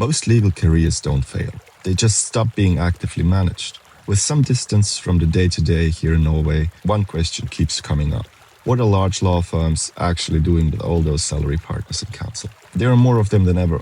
Most legal careers don't fail. They just stop being actively managed. With some distance from the day-to-day here in Norway, one question keeps coming up. What are large law firms actually doing with all those salary partners and counsel? There are more of them than ever,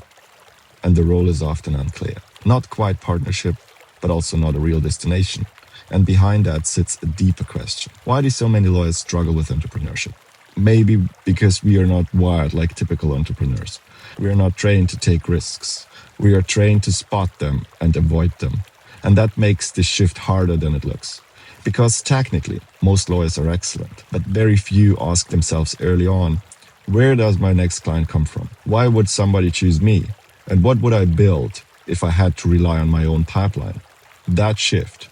and the role is often unclear. Not quite partnership, but also not a real destination. And behind that sits a deeper question. Why do so many lawyers struggle with entrepreneurship? Maybe because we are not wired like typical entrepreneurs. We are not trained to take risks. We are trained to spot them and avoid them. And that makes this shift harder than it looks. Because technically, most lawyers are excellent, but very few ask themselves early on, where does my next client come from? Why would somebody choose me? And what would I build if I had to rely on my own pipeline? That shift,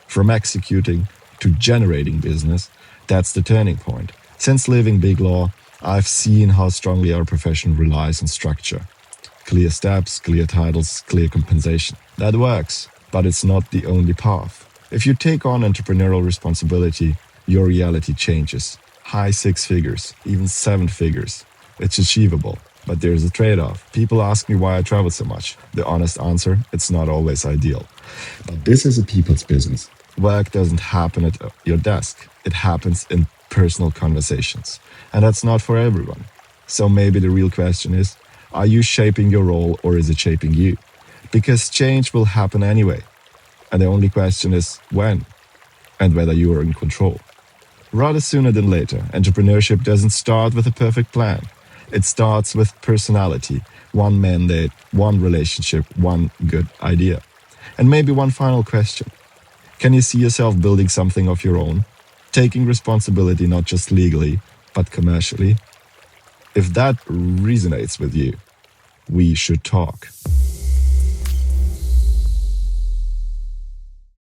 from executing to generating business, that's the turning point. Since leaving big law, I've seen how strongly our profession relies on structure. Clear steps, clear titles, clear compensation. That works, but it's not the only path. If you take on entrepreneurial responsibility, your reality changes. High 6 figures, even 7 figures. It's achievable, but there's a trade-off. People ask me why I travel so much. The honest answer, it's not always ideal. But this is a people's business. Work doesn't happen at your desk. It happens in personal conversations. And that's not for everyone. So maybe the real question is, are you shaping your role or is it shaping you? Because change will happen anyway. And the only question is when and whether you are in control. Rather sooner than later, entrepreneurship doesn't start with a perfect plan. It starts with personality, one mandate, one relationship, one good idea. And maybe one final question. Can you see yourself building something of your own? Taking responsibility not just legally, but commercially? If that resonates with you, we should talk.